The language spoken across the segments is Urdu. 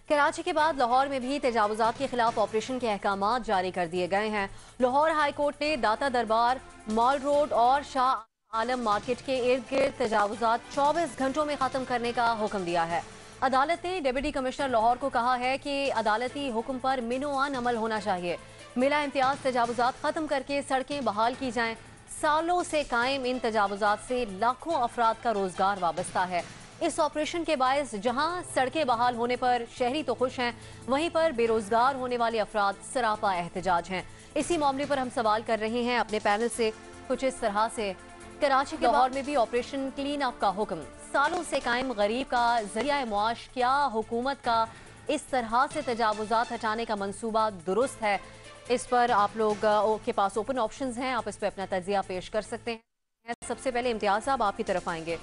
کراچی کے بعد لاہور میں بھی تجاوزات کے خلاف آپریشن کے احکامات جاری کر دیے گئے ہیں۔ لاہور ہائی کورٹ نے داتا دربار، مال روڈ اور شاہ عالم مارکیٹ کے ارد گرد تجاوزات 24 گھنٹوں میں ختم کرنے کا حکم دیا ہے۔ عدالت نے ڈپٹی کمشنر لاہور کو کہا ہے کہ عدالتی حکم پر منوان عمل ہونا چاہیے۔ ملا امتیاز تجاوزات ختم کر کے سڑکیں بحال کی جائیں۔ سالوں سے قائم ان تجاوزات سے لاکھوں افراد کا روزگار وابستہ ہے۔ اس آپریشن کے باعث جہاں سڑکیں بحال ہونے پر شہری تو خوش ہیں، وہیں پر بے روزگار ہونے والے افراد سراپا احتجاج ہیں۔ اسی معاملے پر ہم سوال کر رہے ہیں اپنے پینل سے کچھ اس طرح سے۔ کراچی کے لاہور میں بھی آپریشن کلین اپ کا حکم، سالوں سے قائم غریب کا ذریعہ معاش، کیا حکومت کا اس طرح سے تجاوزات ہٹانے کا منصوبہ درست ہے؟ اس پر آپ لوگ کے پاس اوپن آپشنز ہیں، آپ اس پہ اپنا تجزیہ پیش کر سکتے ہیں۔ سب سے پہلے امتیاز صاحب آپ کی طرف آئیں گے۔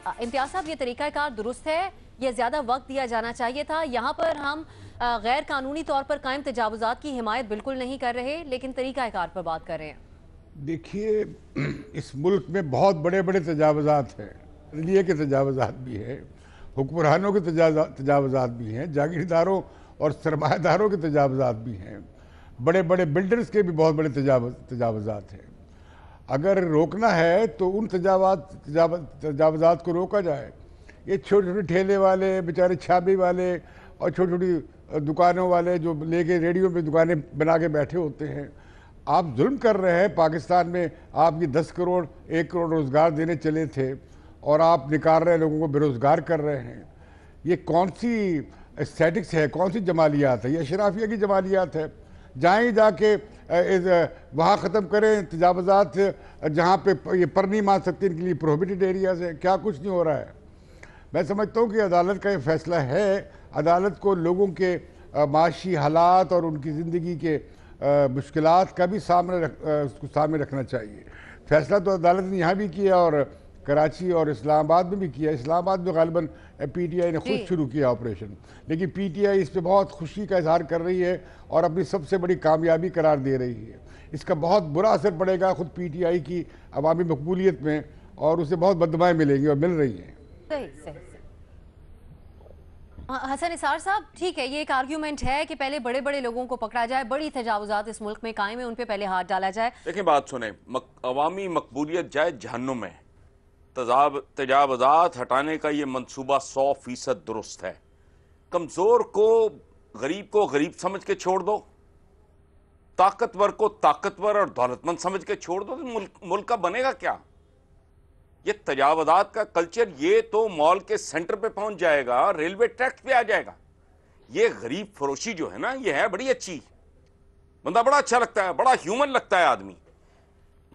امتیاز صاحب، یہ طریقہ کار درست ہے؟ یہ زیادہ وقت دیا جانا چاہیے تھا؟ یہاں پر ہم غیر قانونی طور پر قائم تجاوزات کی حمایت بالکل نہیں کر رہے، لیکن طریقہ کار پر بات کر رہے ہیں۔ دیکھیے، اس ملک میں بہت بڑے بڑے تجاوزات ہیں، عدلیہ کے تجاوزات بھی ہیں، حکمرانوں کے تجاوزات بھی ہیں، جاگیرداروں اور سرمایہ داروں کے تجاوزات بھی ہیں، بڑے بڑے بلڈرز کے بھی بہت بڑے تجاوزات ہیں۔ اگر روکنا ہے تو ان تجاوزات کو روکا جائے۔ یہ چھوٹے چھوٹے ٹھیلے والے، بیچارے چھابی والے اور چھوٹی چھوٹی دکانوں والے جو لے کے ریڈیو پہ دکانیں بنا کے بیٹھے ہوتے ہیں، آپ ظلم کر رہے ہیں۔ پاکستان میں آپ کی 10 کروڑ 1 کروڑ روزگار دینے چلے تھے اور آپ نکال رہے ہیں، لوگوں کو بے روزگار کر رہے ہیں۔ یہ کون سی اسٹیٹکس ہے، کون سی جمالیات ہے؟ یہ اشرافیہ کی جمالیات ہے۔ جائیں جا کے وہاں ختم کریں تجاوزات، جہاں پہ یہ پر نہیں مان سکتے، ان کے لیے پروہیبٹڈ ایریاز ہے۔ کیا کچھ نہیں ہو رہا ہے۔ میں سمجھتا ہوں کہ عدالت کا یہ فیصلہ ہے۔ عدالت کو لوگوں کے معاشی حالات اور ان کی زندگی کے مشکلات کا بھی سامنے رکھنا چاہیے۔ فیصلہ تو عدالت نے یہاں بھی کیا اور کراچی اور اسلام آباد میں بھی کیا۔ اسلام آباد میں غالباً پی ٹی آئی نے خود شروع کیا آپریشن، لیکن پی ٹی آئی اس پہ بہت خوشی کا اظہار کر رہی ہے اور اپنی سب سے بڑی کامیابی قرار دے رہی ہے۔ اس کا بہت برا اثر پڑے گا خود پی ٹی آئی کی عوامی مقبولیت میں، اور اسے بہت بددمائیں ملیں گی اور مل رہی ہیں۔ صحیح۔ حسن نثار صاحب، ٹھیک ہے، یہ ایک آرگیومنٹ ہے کہ پہلے بڑے بڑے لوگوں کو پکڑا جائے، بڑی تجاوزات اس ملک میں قائم ہیں، ان پہ پہلے ہاتھ ڈالا جائے۔ دیکھیں بات سنیں، عوامی مقبولیت جائے جہنم میں، تجاوزات ہٹانے کا یہ منصوبہ 100% درست ہے۔ کمزور کو غریب سمجھ کے چھوڑ دو، طاقتور کو طاقتور اور دولت مند سمجھ کے چھوڑ دو، تو ملک کا بنے گا کیا؟ یہ تجاوزات کا کلچر یہ تو مال کے سینٹر پہ پہنچ جائے گا، ریلوے ٹریکس پہ آ جائے گا۔ یہ غریب فروشی جو ہے نا، یہ ہے بڑی اچھی، بندہ بڑا اچھا لگتا ہے، بڑا ہیومن لگتا ہے آدمی۔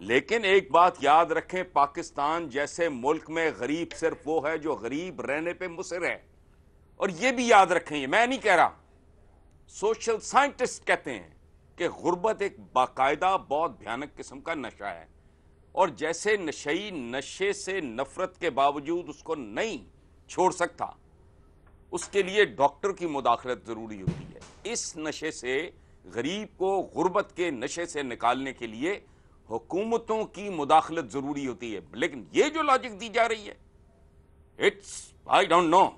لیکن ایک بات یاد رکھیں، پاکستان جیسے ملک میں غریب صرف وہ ہے جو غریب رہنے پہ مصر ہے۔ اور یہ بھی یاد رکھیں، یہ میں نہیں کہہ رہا، سوشل سائنٹسٹ کہتے ہیں کہ غربت ایک باقاعدہ بہت بھیانک قسم کا نشہ ہے، اور جیسے نشئی نشے سے نفرت کے باوجود اس کو نہیں چھوڑ سکتا، اس کے لیے ڈاکٹر کی مداخلت ضروری ہوتی ہے۔ اس نشے سے، غریب کو غربت کے نشے سے نکالنے کے لیے حکومتوں کی مداخلت ضروری ہوتی ہے۔ لیکن یہ جو لاجک دی جا رہی ہے، I don't know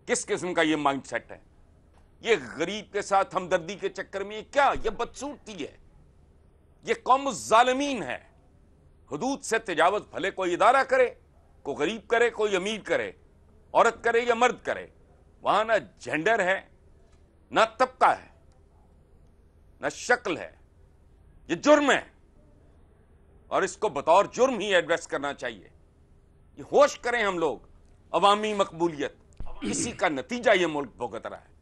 کس قسم کا یہ مائنڈ سیٹ ہے۔ یہ غریب کے ساتھ ہمدردی کے چکر میں کیا، یہ بدصورتی ہے، یہ قوم الظالمین ہے۔ حدود سے تجاوز بھلے کوئی ادارہ کرے، کوئی غریب کرے، کوئی امیر کرے، عورت کرے یا مرد کرے، وہاں نہ جینڈر ہے، نہ طبقہ ہے، نہ شکل ہے، یہ جرم ہے، اور اس کو بطور جرم ہی ایڈریس کرنا چاہیے۔ یہ ہوش کریں ہم لوگ، عوامی مقبولیت، اسی کا نتیجہ یہ ملک بھگت رہا ہے۔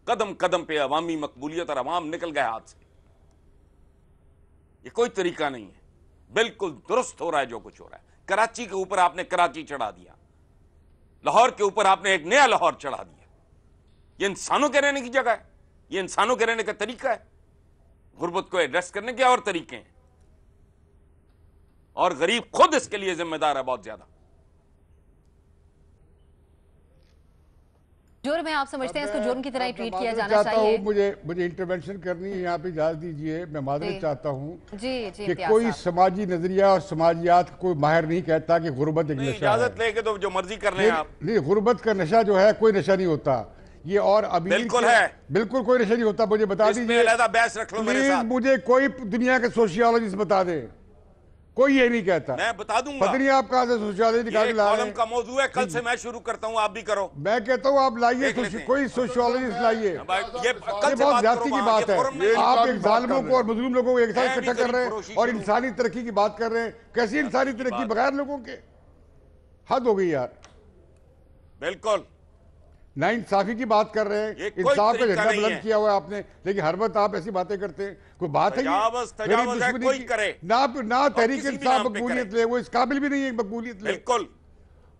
قدم قدم پہ عوامی مقبولیت اور عوام نکل گئے ہاتھ سے۔ یہ کوئی طریقہ نہیں ہے، بالکل درست ہو رہا ہے جو کچھ ہو رہا ہے۔ کراچی کے اوپر آپ نے کراچی چڑھا دیا، لاہور کے اوپر آپ نے ایک نیا لاہور چڑھا دیا۔ یہ انسانوں کے رہنے کی جگہ ہے، یہ انسانوں کے رہنے کا طریقہ ہے۔ غربت کو ایڈریس کرنے کے اور طریقے ہیں، اور غریب خود اس کے لیے ذمہ دار ہے بہت زیادہ۔ جرم ہے، آپ سمجھتے ہیں اس کو جرم کی طرح ہی ٹریٹ کیا جانا چاہیے؟ مجھے انٹرونشن کرنی ہے یہاں پہ، اجازت دیجیے، میں معذرت چاہتا ہوں کہ کہ کوئی سماجی نظریہ اور سماجیات کوئی ماہر نہیں کہتا کہ غربت ایک نشہ ہے۔ اجازت لے کے تو جو مرضی کر لیں آپ۔ نہیں، غربت کا نشہ جو ہے کوئی نشہ نہیں ہوتا، یہ اور ابھی بالکل ہے، بالکل کوئی نشہ نہیں ہوتا. مجھے بتا اس میں دیجئے علیحدہ بحث رکھ لو میرے پلیز, ساتھ. مجھے کوئی دنیا کے سوشیالوجسٹ بتا دے, کوئی یہ نہیں کہتا. میں بتا دوں گا. پتہ نہیں آپ کہاں سے سوشیالوجی نکال کے یہ لا رہے کالم ہیں. کا موضوع ہے, کل سے میں شروع کرتا ہوں, آپ بھی کرو. میں کہتا ہوں آپ لائیے, دیکھ لیتے ہیں. کوئی سوشیالوجسٹ لائیے. یہ کل یہ سے بہت بات زیادتی کرو کی وہاں, بات یہ ہے. فورم نہیں. آپ ایک ظالموں کو اور مظلوم لوگوں کو ایک ساتھ میں بھی اکٹھا کر رہے ہیں فروشی اور شروع. انسانی ترقی کی بات کر رہے ہیں. کیسی انسانی ترقی بغیر لوگوں کے؟ حد ہو گئی یار. بالکل نا انصافی کی بات کر رہے ہیں, یہ کوئی انصاف کا طریقہ جھنڈا نہیں بلند ہے. کیا ہوا ہے آپ نے, لیکن ہر وقت آپ ایسی باتیں کرتے ہیں. کوئی بات ہے تجاوز ہے, کوئی کرے نہ تحریک کسی بھی انصاف نام پہ مقبولیت لے, وہ اس قابل بھی نہیں ہے مقبولیت لے. بالکل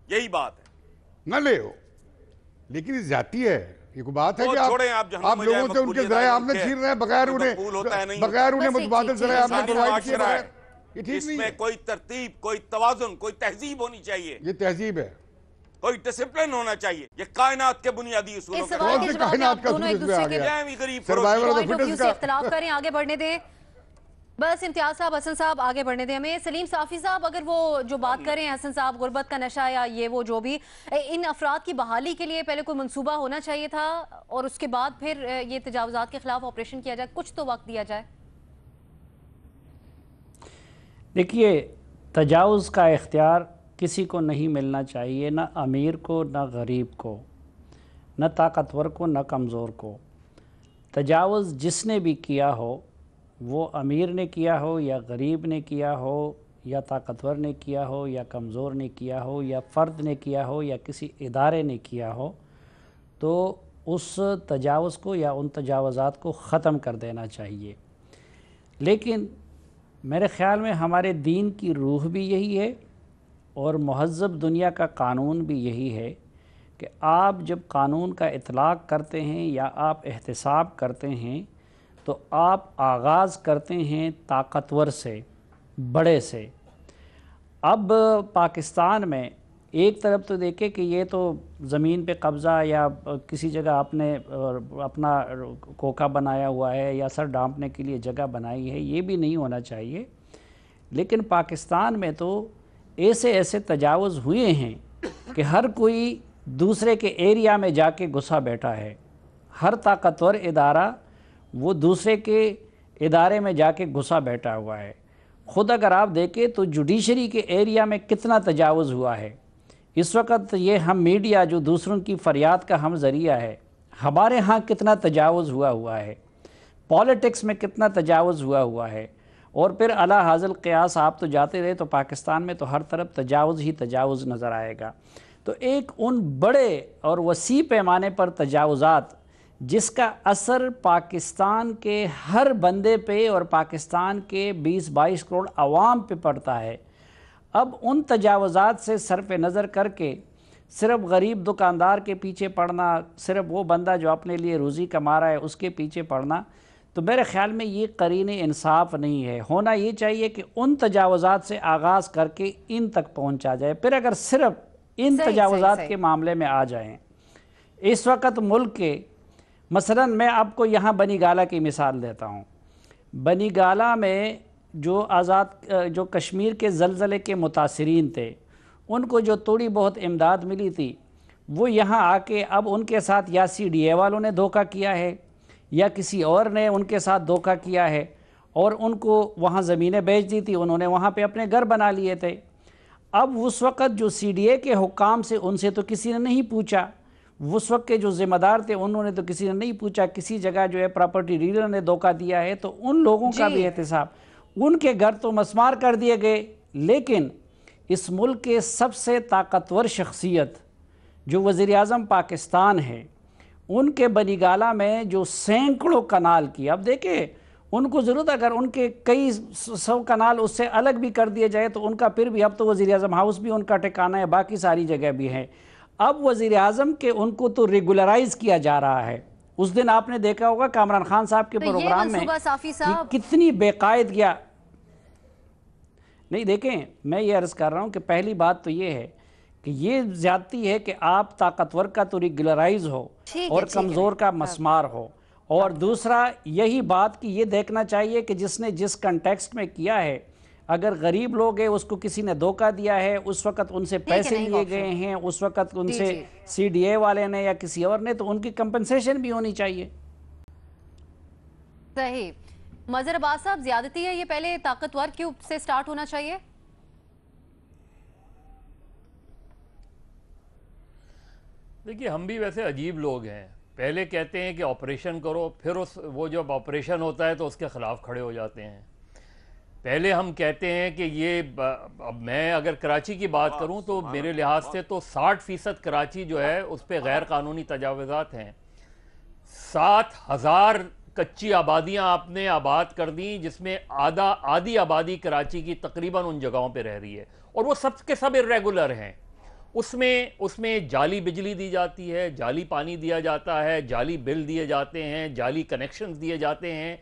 یہی بات ہے. نہ لے ہو, لیکن یہ زیادتی ہے. یہ کوئی بات ہے وہ کہ چھوڑیں, آپ جہنم آپ میں جائیں, لوگوں سے ان کے مقبولیت ذرائع آئے آمدن ان کے. چھین رہے ہیں بغیر کوئی مقبول ہوتا ہے, نہیں انہیں بس ایک متبادل چیز, ذرائع آمدن انسانی پرووائڈ کیے معاشرہ بغیر. ہے. یہ ٹھیک اس نہیں میں ہے. کوئی ترتیب, کوئی توازن, کوئی تہذیب ہونی چاہیے, یہ تہذیب ہے, کوئی ڈسپلن ہونا چاہیے. یہ کائنات کے بنیادی اصولوں اس کا سوال کون کے سے جواب میں کائنات آپ کا دونوں ایک اصول اس میں دوسرے آ کے گیا؟ بھی غریب Survival of the point of view fittest سے کا. اختلاف کریں, آگے بڑھنے دیں. بس امتیاز صاحب, حسن صاحب آگے بڑھنے دیں ہمیں. سلیم صافی صاحب, اگر وہ جو بات کر رہے ہیں حسن صاحب, غربت کا نشہ یا یہ وہ جو بھی, ان افراد کی بحالی کے لیے پہلے کوئی منصوبہ ہونا چاہیے تھا اور اس کے بعد پھر یہ تجاوزات کے خلاف آپریشن کیا جائے, کچھ تو وقت دیا جائے. دیکھیے, تجاوز کا اختیار کسی کو نہیں ملنا چاہیے, نہ امیر کو نہ غریب کو, نہ طاقتور کو نہ کمزور کو. تجاوز جس نے بھی کیا ہو, وہ امیر نے کیا ہو یا غریب نے کیا ہو یا طاقتور نے کیا ہو یا کمزور نے کیا ہو یا فرد نے کیا ہو یا کسی ادارے نے کیا ہو, تو اس تجاوز کو یا ان تجاوزات کو ختم کر دینا چاہیے. لیکن میرے خیال میں ہمارے دین کی روح بھی یہی ہے اور مہذب دنیا کا قانون بھی یہی ہے کہ آپ جب قانون کا اطلاق کرتے ہیں یا آپ احتساب کرتے ہیں تو آپ آغاز کرتے ہیں طاقتور سے, بڑے سے. اب پاکستان میں ایک طرف تو دیکھیں کہ یہ تو زمین پہ قبضہ یا کسی جگہ آپ نے اپنا کوکا بنایا ہوا ہے یا سر ڈانپنے کے لیے جگہ بنائی ہے, یہ بھی نہیں ہونا چاہیے. لیکن پاکستان میں تو ایسے تجاوز ہوئے ہیں کہ ہر کوئی دوسرے کے ایریا میں جا کے گھسا بیٹھا ہے. ہر طاقتور ادارہ وہ دوسرے کے ادارے میں جا کے گھسا بیٹھا ہوا ہے. خود اگر آپ دیکھیں تو جوڈیشری کے ایریا میں کتنا تجاوز ہوا ہے. اس وقت یہ ہم میڈیا جو دوسروں کی فریاد کا ہم ذریعہ ہے, ہمارے ہاں کتنا تجاوز ہوا ہے. پالیٹکس میں کتنا تجاوز ہوا ہے. اور پھر اعلی حاصل قیاس آپ تو جاتے رہے تو پاکستان میں تو ہر طرف تجاوز ہی تجاوز نظر آئے گا. تو ایک ان بڑے اور وسیع پیمانے پر تجاوزات جس کا اثر پاکستان کے ہر بندے پہ اور پاکستان کے 20-22 کروڑ عوام پہ پڑتا ہے, اب ان تجاوزات سے صرف نظر کر کے صرف غریب دکاندار کے پیچھے پڑنا, صرف وہ بندہ جو اپنے لیے روزی کما رہا ہے اس کے پیچھے پڑنا, تو میرے خیال میں یہ قرین انصاف نہیں ہے. ہونا یہ چاہیے کہ ان تجاوزات سے آغاز کر کے ان تک پہنچا جائے. پھر اگر صرف ان تجاوزات کے معاملے میں آ جائیں, اس وقت ملک کے مثلا میں آپ کو یہاں بنی گالہ کی مثال دیتا ہوں. بنی گالہ میں جو کشمیر کے زلزلے کے متاثرین تھے, ان کو جو تھوڑی بہت امداد ملی تھی, وہ یہاں آ کے اب ان کے ساتھ یا سی ڈی اے والوں نے دھوکہ کیا ہے یا کسی اور نے ان کے ساتھ دھوکہ کیا ہے اور ان کو وہاں زمینیں بیچ دی تھی, انہوں نے وہاں پہ اپنے گھر بنا لیے تھے. اب اس وقت جو سی ڈی اے کے حکام سے ان سے تو کسی نے نہیں پوچھا, اس وقت کے جو ذمہ دار تھے انہوں نے تو کسی نے نہیں پوچھا, کسی جگہ جو ہے پراپرٹی ڈیلر نے دھوکہ دیا ہے تو ان لوگوں کا بھی احتساب, ان کے گھر تو مسمار کر دیے گئے. لیکن اس ملک کے سب سے طاقتور شخصیت جو وزیر اعظم پاکستان ہے, ان کے بنی گالہ میں جو سینکڑوں کنال کی, اب دیکھیں ان کو ضرورت اگر ان کے کئی 100 کنال اس سے الگ بھی کر دیے جائے تو ان کا پھر بھی, اب تو وزیر اعظم ہاؤس بھی ان کا ٹھکانہ ہے, باقی ساری جگہ بھی ہیں. اب وزیر اعظم کے ان کو تو ریگولرائز کیا جا رہا ہے. اس دن آپ نے دیکھا ہوگا کامران خان صاحب کے پروگرام میں کتنی بے قاعد کیا نہیں. دیکھیں میں یہ عرض کر رہا ہوں کہ پہلی بات تو یہ ہے کہ یہ زیادتی ہے کہ آپ طاقتور کا تو ریگولرائز ہو اور کمزور کا مسمار ہو. اور دوسرا یہی بات کہ یہ دیکھنا چاہیے کہ جس نے جس کنٹیکسٹ میں کیا ہے, اگر غریب لوگ ہیں اس کو کسی نے دھوکہ دیا ہے، اس وقت ان سے پیسے لیے گئے ہیں، اس وقت ان سے سی ڈی اے والے نے یا کسی اور نے، تو ان کی کمپنسیشن بھی ہونی چاہیے۔ صحیح۔ مظہر عباس صاحب، زیادتی ہے یہ پہلے طاقتور کے سے سٹارٹ ہونا چاہیے؟ دیکھیے ہم بھی ویسے عجیب لوگ ہیں، پہلے کہتے ہیں کہ آپریشن کرو، پھر وہ جب آپریشن ہوتا ہے تو اس کے خلاف کھڑے ہو جاتے ہیں۔ پہلے ہم کہتے ہیں کہ یہ، اب میں اگر کراچی کی بات کروں تو میرے لحاظ سے تو 60% کراچی جو ہے اس پہ غیر قانونی تجاوزات ہیں۔ 7,000 کچی آبادیاں آپ نے آباد کر دیں، جس میں آدھی آبادی کراچی کی تقریباً ان جگہوں پہ رہ رہی ہے، اور وہ سب کے سب irregular ہیں۔ اس میں جعلی بجلی دی جاتی ہے، جعلی پانی دیا جاتا ہے، جعلی بل دیے جاتے ہیں، جعلی کنیکشنز دیے جاتے ہیں۔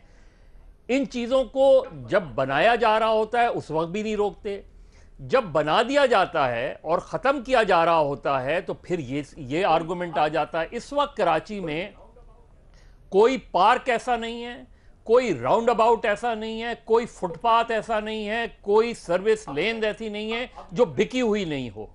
ان چیزوں کو جب بنایا جا رہا ہوتا ہے اس وقت بھی نہیں روکتے، جب بنا دیا جاتا ہے اور ختم کیا جا رہا ہوتا ہے تو پھر یہ آرگومنٹ آ جاتا ہے۔ اس وقت کراچی میں کوئی پارک ایسا نہیں ہے، کوئی راؤنڈ اباؤٹ ایسا نہیں ہے، کوئی فٹ پاتھ ایسا نہیں ہے، کوئی سروس لین ایسی نہیں ہے جو بکی ہوئی نہیں ہو۔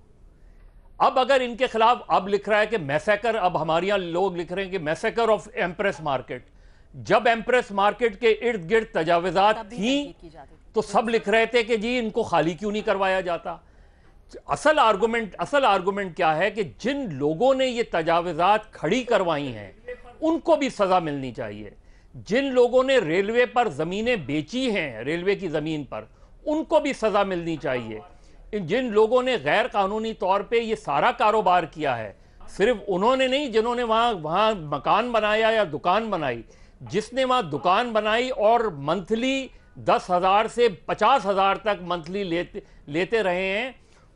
اب اگر ان کے خلاف اب لکھ رہا ہے کہ میسیکر، اب ہمارے یہاں لوگ لکھ رہے ہیں کہ میسیکر آف ایمپریس مارکیٹ، جب ایمپریس مارکیٹ کے ارد گرد تجاوزات تھیں تو سب لکھ رہے تھے کہ جی ان کو خالی کیوں نہیں کروایا جاتا۔ اصل آرگومنٹ کیا ہے کہ جن لوگوں نے یہ تجاوزات کھڑی کروائی ہیں ان کو بھی سزا ملنی چاہیے۔ جن لوگوں نے ریلوے پر زمینیں بیچی ہیں، ریلوے کی زمین پر، ان کو بھی سزا ملنی چاہیے۔ جن لوگوں نے غیر قانونی طور پہ یہ سارا کاروبار کیا ہے، صرف انہوں نے نہیں، جنہوں نے وہاں مکان بنایا یا دکان بنائی، جس نے وہاں دکان بنائی اور منتھلی 10,000 سے 50,000 تک منتھلی لیتے رہے ہیں،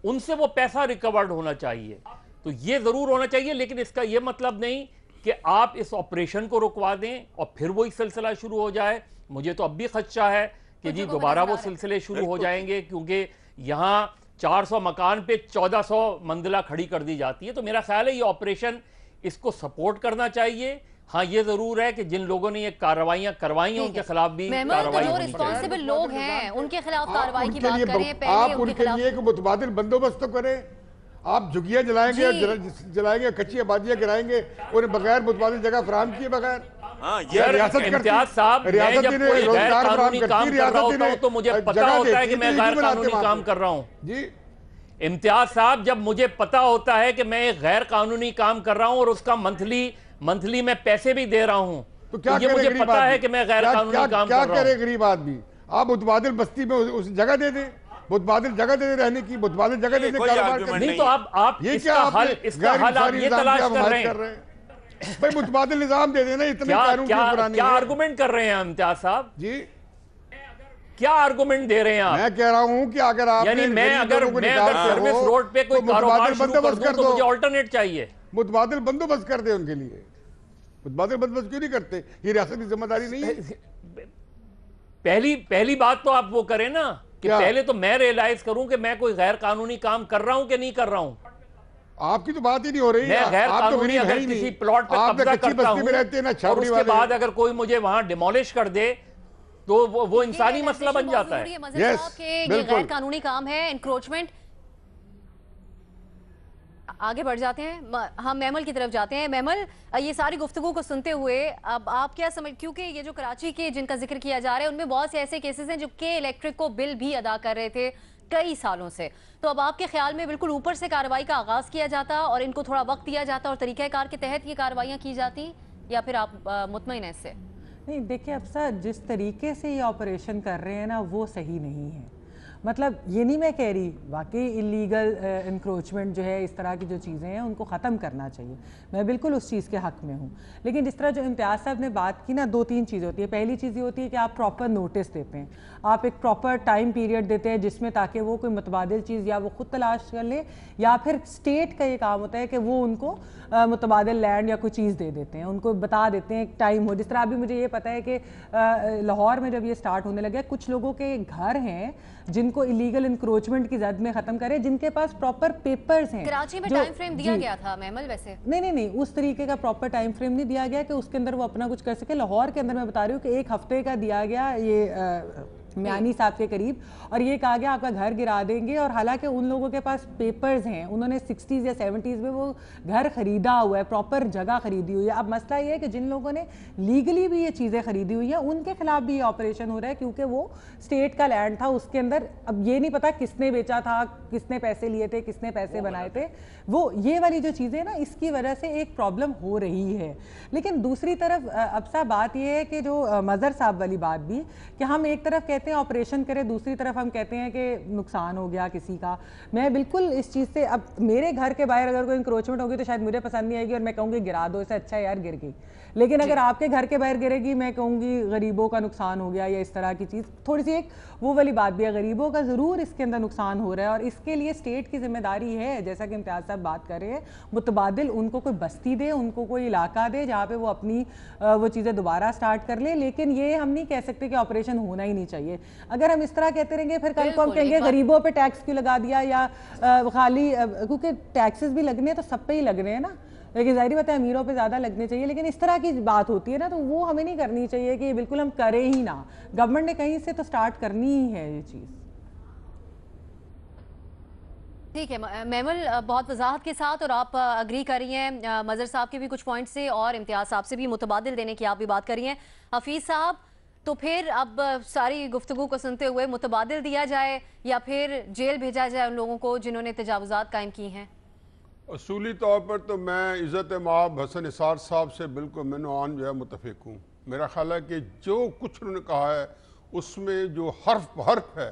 ان سے وہ پیسہ ریکورڈ ہونا چاہیے۔ تو یہ ضرور ہونا چاہیے، لیکن اس کا یہ مطلب نہیں کہ آپ اس آپریشن کو رکوا دیں اور پھر وہی سلسلہ شروع ہو جائے۔ مجھے تو اب بھی خدشہ ہے کہ جی دوبارہ وہ سلسلے شروع ہو جائیں گے، کیونکہ یہاں 400 مکان پہ 1400 منزلہ کھڑی کر دی جاتی ہے۔ تو میرا خیال ہے یہ آپریشن اس کو سپورٹ کرنا چاہیے۔ ہاں یہ ضرور ہے کہ جن لوگوں نے یہ کارروائیاں کروائی ہیں ان کے خلاف بھی کارروائی ہونی چاہیے۔ ریسپانسبل لوگ ہیں، ان کے خلاف کارروائی کی بات کریں، آپ ان کے لیے کہ متبادل بندوبست تو کریں۔ آپ جھگیاں جلائیں گے، کچی آبادیاں گرائیں گے، انہیں بغیر متبادل جگہ فراہم کیے بغیر۔ امتیاز صاحب، میں جب کوئی غیر قانونی کام کر رہا ہوتا ہوں تو مجھے پتا ہوتا ہے کہ میں غیر قانونی کام کر رہا ہوں۔ جی امتیاز صاحب، جب مجھے پتا ہوتا ہے کہ میں ایک غیر قانونی کام کر رہا ہوں اور اس کا منتھلی میں پیسے بھی دے رہا ہوں، تو یہ مجھے پتا ہے کہ میں غیر قانونی کام کر رہا ہوں۔ کیا کرے غریب آدمی؟ آپ متبادل بستی میں اس جگہ دے دیں، متبادل جگہ دے دیں رہنے کی، متبادل جگہ دے دیں کاروبار کرنے کی۔ نہیں تو آپ اس کا حل آپ یہ تلاش کر رہے ہیں۔ بھئی متبادل نظام دے دینا، اتنے قانون کیوں بنانے ہیں؟ کیا آرگومنٹ کر رہے ہیں امتیاز صاحب؟ جی کیا آرگومنٹ دے رہے ہیں آپ؟ میں کہہ رہا ہوں کہ اگر آپ یعنی میں اگر سروس روڈ پہ کوئی کاروبار شروع کر دوں تو مجھے آلٹرنیٹ چاہیے۔ متبادل بندوبست کر دیں ان کے لیے۔ متبادل بندوبست کیوں نہیں کرتے؟ یہ ریاست کی ذمہ داری نہیں ہے؟ پہلی بات تو آپ وہ کریں نا کہ پہلے تو میں ریئلائز کروں کہ میں کوئی غیر قانونی کام کر رہا ہوں کہ نہیں کر رہا ہوں۔ آپ کی تو بات ہی نہیں ہو رہی۔ میں غیر قانونی اگر کسی پلاٹ پہ قبضہ کرتا ہوں اور اس کے بعد اگر کوئی مجھے وہاں ڈیمولش کر دے تو وہ انسانی مسئلہ بن جاتا ہے۔ یہ غیر قانونی کام ہے، انکروچمنٹ۔ آگے بڑھ جاتے ہیں، ہم میمل کی طرف جاتے ہیں۔ میمل، یہ ساری گفتگو کو سنتے ہوئے اب آپ کیا سمجھ، کیونکہ یہ جو کراچی کے جن کا ذکر کیا جا رہا ہے ان میں بہت سے ایسے کیسز ہیں جو کہ الیکٹرک کو بل بھی ادا کر رہے تھے کئی سالوں سے، تو اب آپ کے خیال میں بالکل اوپر سے کارروائی کا آغاز کیا جاتا اور ان کو تھوڑا وقت دیا جاتا اور طریقہ کار کے تحت یہ کارروائیاں کی جاتی، یا پھر آپ مطمئن ہیں اس سے؟ نہیں دیکھیں افسر، جس طریقے سے یہ آپریشن کر رہے ہیں نا وہ صحیح نہیں ہے۔ مطلب یہ نہیں میں کہہ رہی، واقعی انلیگل انکروچمنٹ جو ہے، اس طرح کی جو چیزیں ہیں ان کو ختم کرنا چاہیے، میں بالکل اس چیز کے حق میں ہوں۔ لیکن جس طرح جو امتیاز صاحب نے بات کی نا، 2-3 چیزیں ہوتی ہیں۔ پہلی چیز یہ ہوتی ہے کہ آپ پراپر نوٹس دیتے ہیں، آپ ایک پراپر ٹائم پیریڈ دیتے ہیں جس میں تاکہ وہ کوئی متبادل چیز یا وہ خود تلاش کر لے، یا پھر اسٹیٹ کا یہ کام ہوتا ہے کہ وہ ان کو متبادل لینڈ یا کوئی چیز دے دیتے ہیں، ان کو بتا دیتے ہیں ایک ٹائم ہو۔ جس طرح ابھی مجھے یہ پتہ ہے کہ لاہور میں جب یہ سٹارٹ ہونے لگا، کچھ لوگوں کے گھر ہیں جن کو ایلیگل انکروچمنٹ کی زد میں ختم کرے، جن کے پاس پراپر پیپرز ہیں۔ کراچی میں ٹائم فریم دیا گیا تھا میمل ویسے؟ نہیں، اس طریقے کا پراپر ٹائم فریم نہیں دیا گیا کہ اس کے اندر وہ اپنا کچھ کر سکے۔ لاہور کے اندر میں بتا رہی ہوں کہ 1 ہفتے کا دیا گیا یہ میانی صاحب کے قریب, اور یہ کہا گیا آپ کا گھر گرا دیں گے, اور حالانکہ ان لوگوں کے پاس پیپرز ہیں, انہوں نے 60s یا 70s میں وہ گھر خریدا ہوا ہے, پراپر جگہ خریدی ہوئی ہے. اب مسئلہ یہ ہے کہ جن لوگوں نے لیگلی بھی یہ چیزیں خریدی ہوئی ہیں ان کے خلاف بھی یہ آپریشن ہو رہا ہے, کیونکہ وہ اسٹیٹ کا لینڈ تھا, اس کے اندر اب یہ نہیں پتا کس نے بیچا تھا, کس نے پیسے لیے تھے, کس نے پیسے بنائے تھے. وہ یہ والی جو چیزیں نا, اس کی وجہ سے ایک پرابلم ہو رہی ہے. لیکن دوسری طرف اب صاحب بات یہ ہے کہ جو مظہر صاحب والی بات بھی, کہ ہم ایک طرف کہتے ہیں آپریشن کرے, دوسری طرف ہم کہتے ہیں کہ نقصان ہو گیا کسی کا. میں بالکل اس چیز سے, اب میرے گھر کے باہر اگر کوئی انکروچمنٹ ہوگی تو شاید مجھے پسند نہیں آئے گی اور میں کہوں گی گرا دو, اسے اچھا ہے یار گر گئی. لیکن اگر آپ کے گھر کے باہر گرے گی, میں کہوں گی غریبوں کا نقصان ہو گیا یا اس طرح کی چیز. تھوڑی سی ایک وہ والی بات بھی ہے, غریبوں کا ضرور اس کے اندر نقصان ہو رہا ہے, اور اس کے لیے اسٹیٹ کی ذمہ داری ہے, جیسا کہ امتیاز صاحب بات کر رہے ہیں, متبادل ان کو کوئی بستی دے, ان کو کوئی علاقہ دے جہاں پہ وہ اپنی وہ چیزیں دوبارہ سٹارٹ کر لیں. لیکن یہ ہم نہیں کہہ سکتے کہ آپریشن ہونا ہی نہیں چاہیے. اگر ہم اس طرح کہتے رہیں گے پھر کل کو ہم کہیں گے غریبوں پہ ٹیکس کیوں لگا دیا, یا خالی, کیونکہ ٹیکسز بھی لگنے ہیں تو سب پہ ہی لگ رہے ہیں نا, لیکن ظاہری بات ہے امیروں پہ زیادہ لگنے چاہیے. لیکن اس طرح کی بات ہوتی ہے نا, تو وہ ہمیں نہیں کرنی چاہیے کہ بالکل ہم کریں ہی نہ. گورنمنٹ نے کہیں سے تو سٹارٹ کرنی ہی ہے یہ چیز. ٹھیک ہے میمل, بہت وضاحت کے ساتھ, اور آپ اگری کر رہی ہیں مظہر صاحب کے بھی کچھ پوائنٹ سے, اور امتیاز صاحب سے بھی متبادل دینے کی آپ بھی بات کر رہی ہیں. حفیظ صاحب, تو پھر اب ساری گفتگو کو سنتے ہوئے متبادل دیا جائے یا پھر جیل بھیجا جائے ان لوگوں کو جنہوں نے تجاوزات قائم کی ہیں؟ اصولی طور پر تو میں عزت مآب حسن نثار صاحب سے بالکل منوعان جو ہے متفق ہوں. میرا خیال ہے کہ جو کچھ انہوں نے کہا ہے اس میں جو حرف حرف ہے,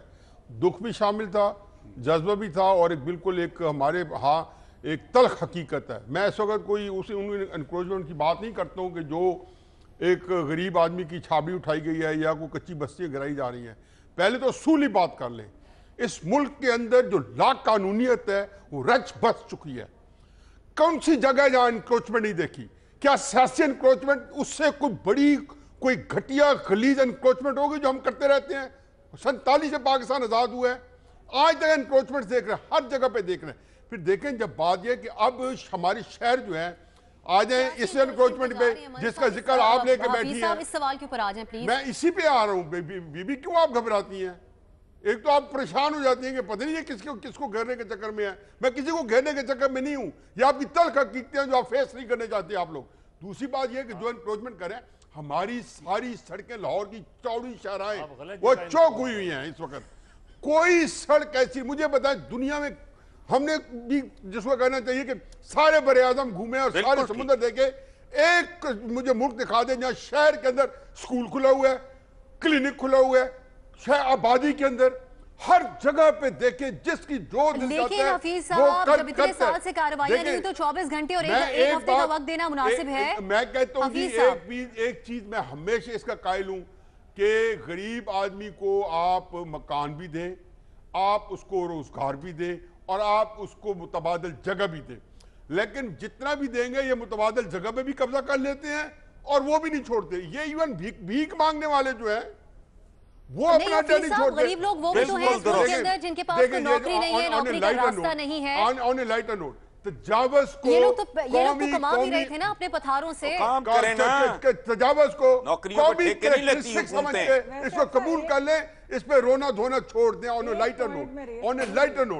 دکھ بھی شامل تھا, جذبہ بھی تھا, اور ایک بالکل ایک ہمارے ہاں ایک تلخ حقیقت ہے. میں اس وقت کوئی انکروچمنٹ کی بات نہیں کرتا ہوں کہ جو ایک غریب آدمی کی چھابی اٹھائی گئی ہے یا کوئی کچی بستیاں گرائی جا رہی ہیں. پہلے تو اصولی بات کر لیں, اس ملک کے اندر جو لا قانونیت ہے وہ رچ بس چکی ہے. کون سی جگہ جہاں انکروچمنٹ نہیں دیکھی؟ کیا سیاسی انکروچمنٹ اس سے کوئی بڑی, کوئی گھٹیا غلیظ انکروچمنٹ ہوگی جو ہم کرتے رہتے ہیں؟ 47 سے پاکستان آزاد ہوا ہے, آج تک انکروچمنٹ دیکھ رہے ہیں, ہر جگہ پہ دیکھ رہے ہیں. پھر دیکھیں جب بات یہ کہ اب ہماری شہر جو ہے آ جائیں اس انکروچمنٹ پہ جس کا ذکر آپ لے کے بیٹھی ہیں. اس سوال کے اوپر آ جائیں پلیز. میں اسی پہ آ رہا ہوں. بی بی کیوں آپ گھبراتی ہیں؟ ایک تو آپ پریشان ہو جاتی ہیں کہ پتہ نہیں ہے کس کو گھیرنے کے چکر میں ہے. میں کسی کو گھیرنے کے چکر میں نہیں ہوں, یہ آپ کی تلخ حقیقتیں جو آپ فیس نہیں کرنے چاہتے آپ لوگ. دوسری بات یہ کہ جو انکروچمنٹ کریں, ہماری ساری سڑکیں لاہور کی چوڑی شاہراہیں وہ چوک ہوئی ہوئی ہیں اس وقت. کوئی سڑک ایسی, مجھے بتائیں دنیا میں ہم نے بھی جس کو کہنا چاہیے کہ سارے بر اعظم گھومے اور سارے سمندر دیکھے, ایک مجھے ملک دکھا دیں جہاں شہر کے اندر سکول کھلا ہوا ہے, کلینک کھلا ہوا ہے, شہر آبادی کے اندر ہر جگہ پہ دیکھیں جس کی جو دل جاتا ہے. لیکن حفیظ صاحب جب اتنے سال سے کاروائیاں نہیں تو 24 گھنٹے اور ایک ہفتے کا وقت دینا مناسب ہے. میں کہتا ہوں ایک چیز میں ہمیشہ اس کا قائل ہوں کہ غریب آدمی کو آپ مکان بھی دیں, آپ اس کو روزگار بھی دیں, اور آپ اس کو متبادل جگہ بھی دیں. لیکن جتنا بھی دیں گے یہ متبادل جگہ پہ بھی قبضہ کر لیتے ہیں اور وہ بھی نہیں چھوڑتے. یہ ایون بھیک مانگنے والے جو ہیں وہ اپنا ڈیلی چھوڑتے. غریب لوگ وہ بھی تو ہیں اس ملک کے اندر جن کے پاس کوئی نوکری نہیں ہے, نوکری کا راستہ نہیں ہے. آن اے لائٹر نوٹ, تجاوز کو یہ لوگ تو کما بھی رہے تھے نا اپنے پتھاروں سے. تجاوز کو نوکریوں پر ٹھیکے نہیں لیتی حکومتیں, اس کو قبول کر لیں, اس پہ رونا دھونا چھوڑ دیں. آن اے لائٹر نوٹ